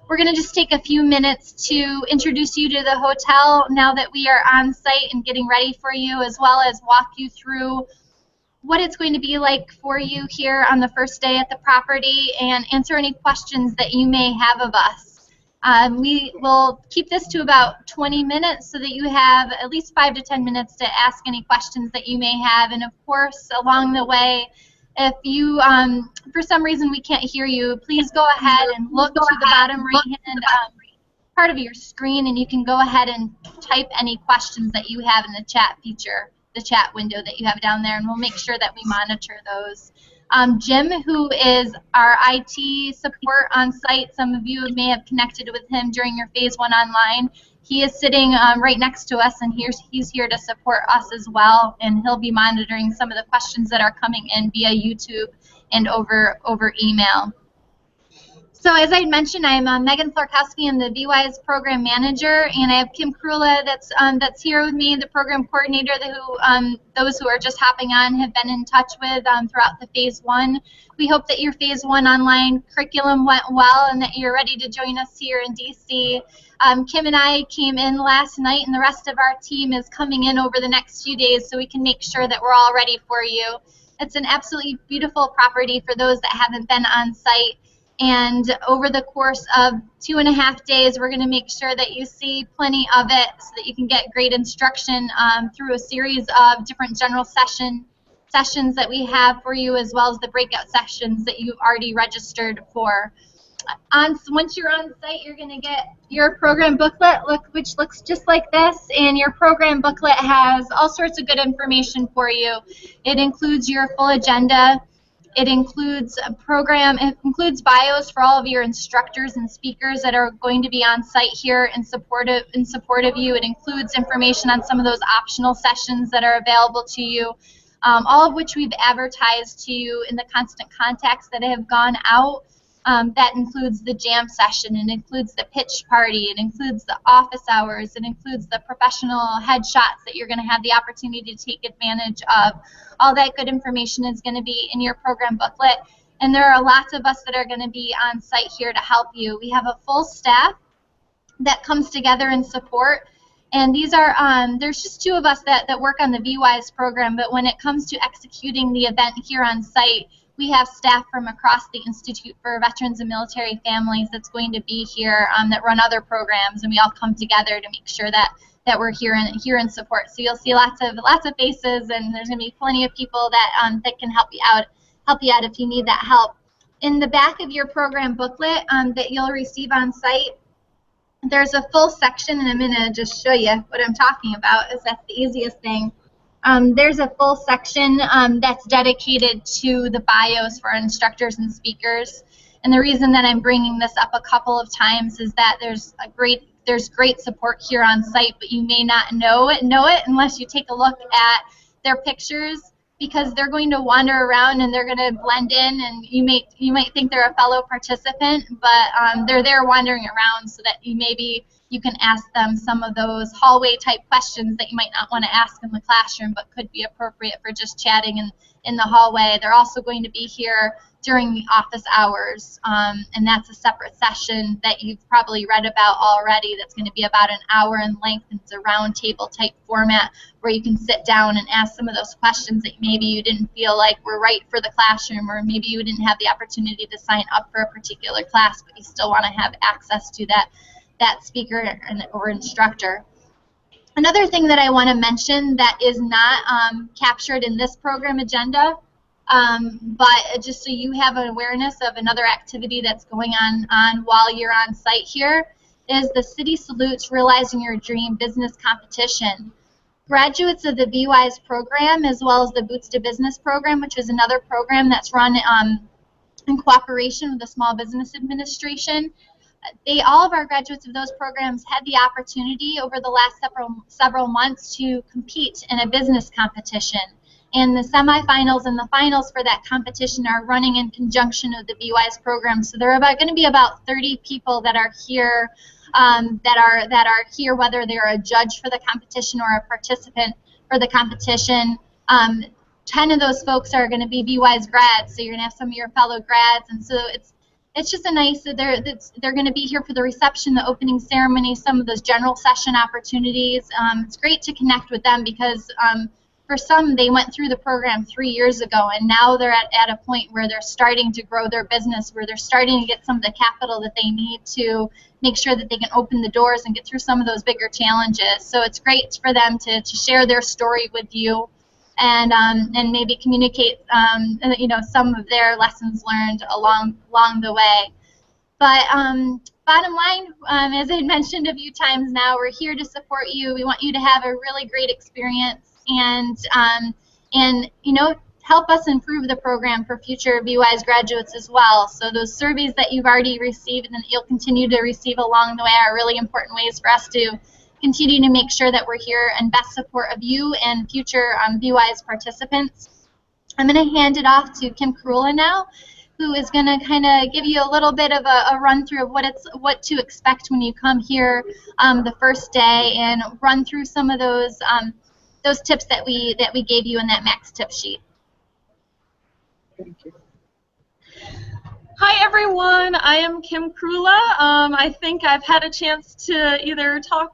We're going to just take a few minutes to introduce you to the hotel now that we are on site and getting ready for you, as well as walk you through what it's going to be like for you here on the first day at the property and answer any questions that you may have of us. We will keep this to about 20 minutes so that you have at least 5 to 10 minutes to ask any questions that you may have. And of course, along the way, if you, for some reason we can't hear you, please go ahead and look to the bottom right-hand part of your screen, and you can go ahead and type any questions that you have in the chat feature, the chat window that you have down there, and we'll make sure that we monitor those. Jim, who is our IT support on site, some of you may have connected with him during your Phase 1 online. He is sitting right next to us, and he's here to support us as well, and he'll be monitoring some of the questions that are coming in via YouTube and over email. So as I mentioned, I'm Megan Florkowski. I'm the VWise program manager, and I have Kim Krula that's here with me, the program coordinator, who those who are just hopping on have been in touch with throughout the Phase 1. We hope that your Phase 1 online curriculum went well and that you're ready to join us here in DC. Kim and I came in last night, and the rest of our team is coming in over the next few days so we can make sure that we're all ready for you. It's an absolutely beautiful property for those that haven't been on site. And over the course of 2.5 days, we're going to make sure that you see plenty of it so that you can get great instruction through a series of different general sessions that we have for you, as well as the breakout sessions that you've already registered for. Once you're on site, you're going to get your program booklet, which looks just like this, and your program booklet has all sorts of good information for you. It includes your full agenda. It includes bios for all of your instructors and speakers that are going to be on site here in support of you. It includes information on some of those optional sessions that are available to you, all of which we've advertised to you in the constant contacts that have gone out. That includes the jam session, it includes the pitch party, it includes the office hours, it includes the professional headshots that you're going to have the opportunity to take advantage of. All that good information is going to be in your program booklet, and there are lots of us that are going to be on site here to help you. We have a full staff that comes together in support, and these are there's just 2 of us that work on the VWise program, but when it comes to executing the event here on site, we have staff from across the Institute for Veterans and Military Families that's going to be here that run other programs, and we all come together to make sure that we're here in support. So you'll see lots of faces, and there's going to be plenty of people that can help you out if you need that help. In the back of your program booklet that you'll receive on site, there's a full section, and I'm going to just show you what I'm talking about, as that's the easiest thing. There's a full section that's dedicated to the bios for our instructors and speakers. And the reason that I'm bringing this up a couple of times is that there's great support here on site, but you may not know it unless you take a look at their pictures, because they're going to wander around and they're going to blend in, and you might think they're a fellow participant, but they're there wandering around so that you can ask them some of those hallway type questions that you might not want to ask in the classroom but could be appropriate for just chatting in the hallway. They're also going to be here during the office hours, and that's a separate session that you've probably read about already. That's going to be about an hour in length, and it's a round table type format where you can sit down and ask some of those questions that maybe you didn't feel like were right for the classroom, or maybe you didn't have the opportunity to sign up for a particular class, but you still want to have access to that speaker or instructor. Another thing that I want to mention that is not captured in this program agenda, but just so you have an awareness of another activity that's going on while you're on site here, is the City Salutes Realizing Your Dream business competition. Graduates of the VWise program, as well as the Boots to Business program, which is another program that's run in cooperation with the Small Business Administration, all of our graduates of those programs had the opportunity over the last several months to compete in a business competition. And the semifinals and the finals for that competition are running in conjunction with the VWise program. So there are going to be about 30 people that are here, whether they're a judge for the competition or a participant for the competition. 10 of those folks are going to be VWise grads, so you're going to have some of your fellow grads, and so it's just a nice, they're going to be here for the reception, the opening ceremony, some of those general session opportunities. It's great to connect with them because for some, they went through the program 3 years ago, and now they're at a point where they're starting to grow their business, where they're starting to get some of the capital that they need to make sure that they can open the doors and get through some of those bigger challenges. So it's great for them to share their story with you, and maybe communicate some of their lessons learned along the way. But bottom line, as I mentioned a few times now, we're here to support you. We want you to have a really great experience, and help us improve the program for future VWise graduates as well. So those surveys that you've already received and that you'll continue to receive along the way are really important ways for us to continue to make sure that we're here in best support of you and future VWise participants. I'm going to hand it off to Kim Karula now, who is going to kind of give you a little bit of a run through of what to expect when you come here the first day, and run through some of those tips that we gave you in that max tip sheet. Thank you. Hi everyone, I am Kim Karula. I think I've had a chance to either talk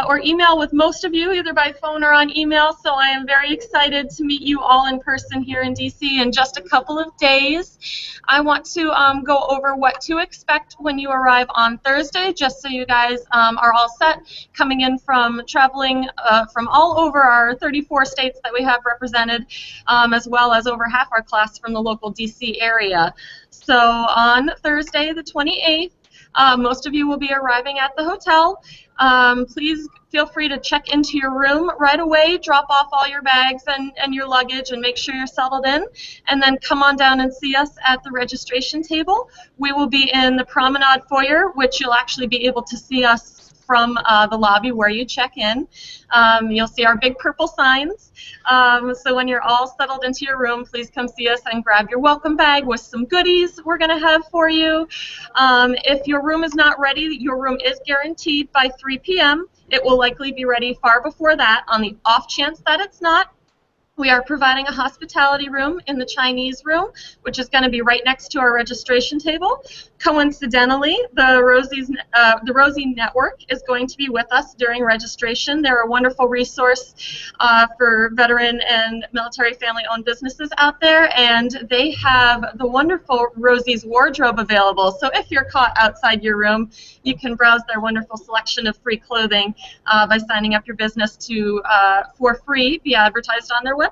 or email with most of you, either by phone or on email, so I am very excited to meet you all in person here in DC in just a couple of days. I want to go over what to expect when you arrive on Thursday, just so you guys are all set, coming in from traveling from all over our 34 states that we have represented, as well as over half our class from the local DC area. So on Thursday the 28th, most of you will be arriving at the hotel. Please feel free to check into your room right away, drop off all your bags and your luggage, and make sure you're settled in, and then come on down and see us at the registration table. We will be in the promenade foyer, which you'll actually be able to see us from the lobby where you check in. You'll see our big purple signs. So when you're all settled into your room, please come see us and grab your welcome bag with some goodies we're going to have for you. If your room is not ready, your room is guaranteed by 3 p.m. It will likely be ready far before that. On the off chance that it's not, we are providing a hospitality room in the Chinese room, which is going to be right next to our registration table. Coincidentally, the Rosie Network is going to be with us during registration. They're a wonderful resource for veteran and military family-owned businesses out there, and they have the wonderful Rosie's wardrobe available. So if you're caught outside your room, you can browse their wonderful selection of free clothing by signing up your business to, for free, be advertised on their website.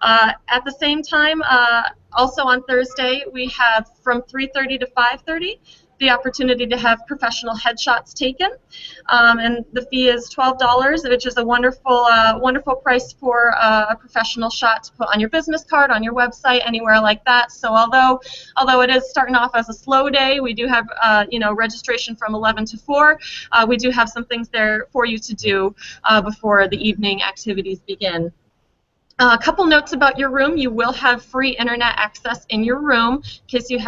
At the same time, also on Thursday, we have from 3:30 to 5:30 the opportunity to have professional headshots taken, and the fee is $12, which is a wonderful, wonderful price for a professional shot to put on your business card, on your website, anywhere like that. So although it is starting off as a slow day, we do have registration from 11 to 4. We do have some things there for you to do before the evening activities begin. A couple notes about your room. You will have free internet access in your room in case you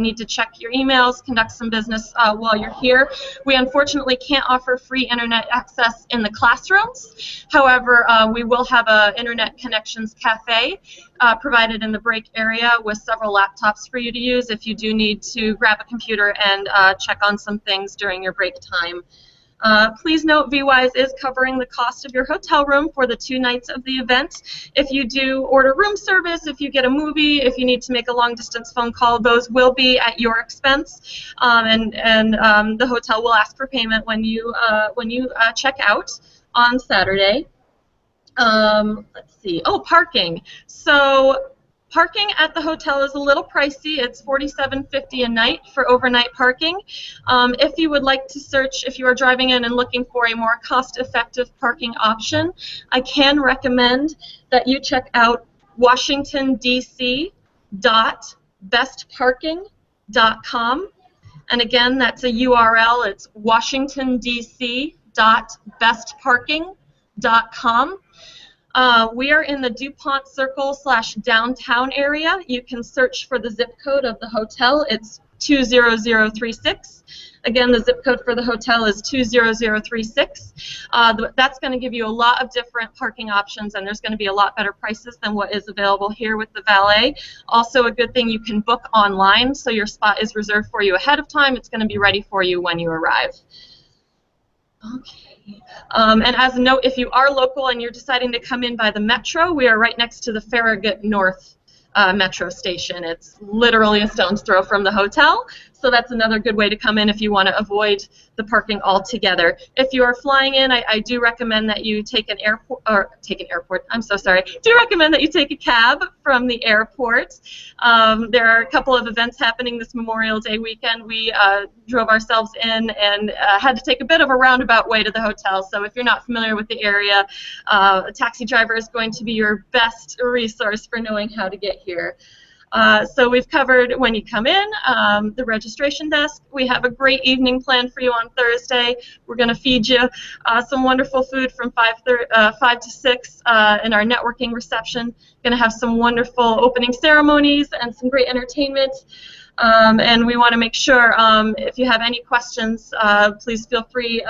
need to check your emails, conduct some business while you're here. We unfortunately can't offer free internet access in the classrooms. However, we will have an internet connections cafe provided in the break area with several laptops for you to use if you do need to grab a computer and check on some things during your break time. Please note VWise is covering the cost of your hotel room for the 2 nights of the event. If you do order room service, if you get a movie, if you need to make a long-distance phone call, those will be at your expense, and the hotel will ask for payment when you check out on Saturday. Let's see. Oh, parking. So parking at the hotel is a little pricey. It's $47.50 a night for overnight parking. If you would like to search, if you are driving in and looking for a more cost-effective parking option, I can recommend that you check out washingtondc.bestparking.com. And again, that's a URL. It's washingtondc.bestparking.com. We are in the DuPont Circle /downtown area. You can search for the zip code of the hotel. It's 20036. Again, the zip code for the hotel is 20036. That's going to give you a lot of different parking options, and there's going to be a lot better prices than what is available here with the valet. Also, a good thing, you can book online, so your spot is reserved for you ahead of time. It's going to be ready for you when you arrive. Okay. And as a note, if you are local and you're deciding to come in by the metro, we are right next to the Farragut North metro station. It's literally a stone's throw from the hotel, so that's another good way to come in if you want to avoid the parking altogether. If you are flying in, I do recommend that you take an do recommend that you take a cab from the airport. There are a couple of events happening this Memorial Day weekend. We drove ourselves in and had to take a bit of a roundabout way to the hotel, so if you're not familiar with the area, a taxi driver is going to be your best resource for knowing how to get here. So we've covered when you come in, the registration desk. We have a great evening planned for you on Thursday. We're going to feed you some wonderful food from 5 to 6 in our networking reception. Going to have some wonderful opening ceremonies and some great entertainment. And we want to make sure if you have any questions, please feel free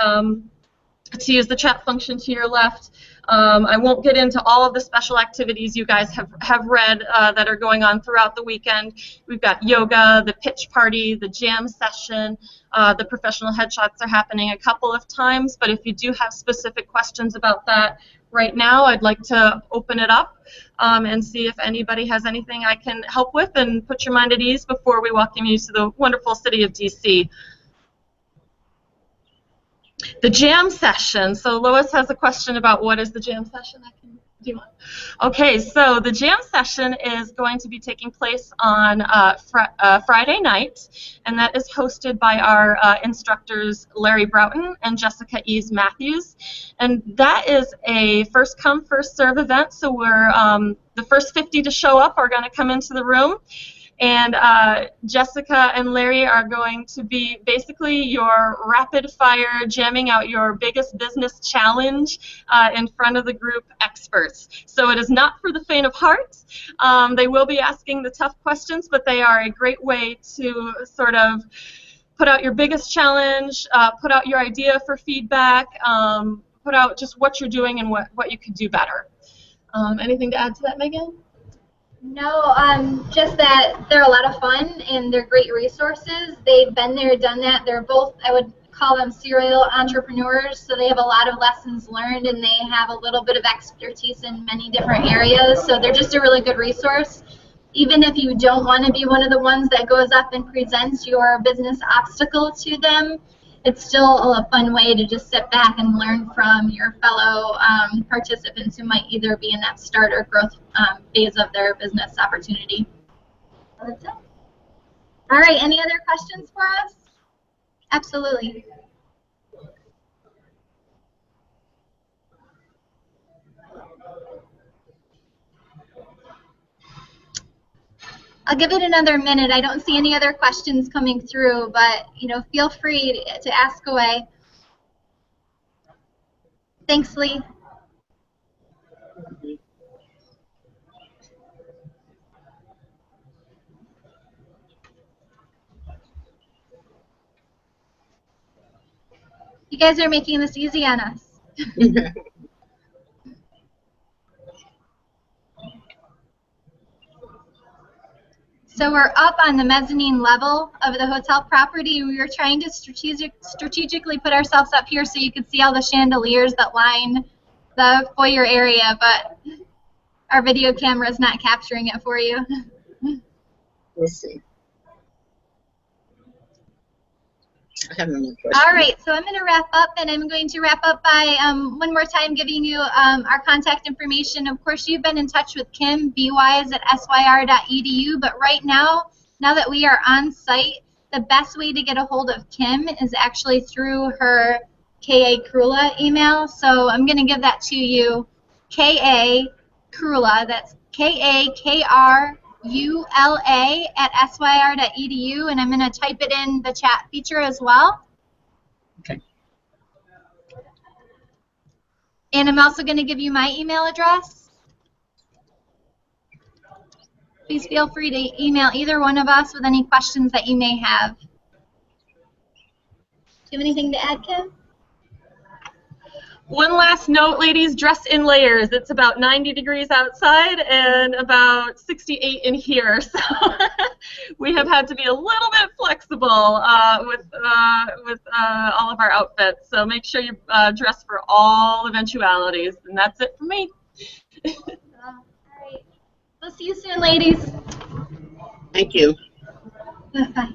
to use the chat function to your left. I won't get into all of the special activities you guys have read that are going on throughout the weekend. We've got yoga, the pitch party, the jam session, the professional headshots are happening a couple of times, but if you do have specific questions about that right now, I'd like to open it up and see if anybody has anything I can help with and put your mind at ease before we welcome you to the wonderful city of DC. The jam session. So Lois has a question about what is the jam session. I can do one. Okay, so the jam session is going to be taking place on Friday night, and that is hosted by our instructors Larry Broughton and Jessica Ease Matthews. And that is a first come, first serve event. So we're the first 50 to show up are going to come into the room. And Jessica and Larry are going to be basically your rapid fire, jamming out your biggest business challenge in front of the group experts. So it is not for the faint of heart. They will be asking the tough questions, but they are a great way to sort of put out your biggest challenge, put out your idea for feedback, put out just what you're doing and what you could do better. Anything to add to that, Megan? No, just that they're a lot of fun and they're great resources. They've been there, done that. They're both, I would call them serial entrepreneurs, so they have a lot of lessons learned and they have a little bit of expertise in many different areas. So they're just a really good resource. Even if you don't want to be one of the ones that goes up and presents your business obstacle to them, it's still a fun way to just sit back and learn from your fellow participants who might either be in that start or growth phase of their business opportunity. That's it. All right, any other questions for us? Absolutely. I'll give it another minute. I don't see any other questions coming through, but feel free to ask away. Thanks, Lee. You guys are making this easy on us. So we're up on the mezzanine level of the hotel property. We were trying to strategically put ourselves up here so you could see all the chandeliers that line the foyer area, but our video camera is not capturing it for you. Let's see. I have another question. All right, so I'm going to wrap up, and I'm going to wrap up by one more time giving you our contact information. Of course, you've been in touch with Kim, bwise@syr.edu, but right now that we are on site, the best way to get a hold of Kim is actually through her K.A. Krula email. So I'm going to give that to you, K.A. Krula, that's KAKRULA@syr.edu, and I'm going to type it in the chat feature as well. Okay. And I'm also going to give you my email address. please feel free to email either one of us with any questions that you may have. Do you have anything to add, Kim? One last note, ladies, dress in layers. It's about 90 degrees outside and about 68 in here, so we have had to be a little bit flexible with all of our outfits. So make sure you dress for all eventualities, and that's it for me. All right. We'll see you soon, ladies. Thank you. Bye.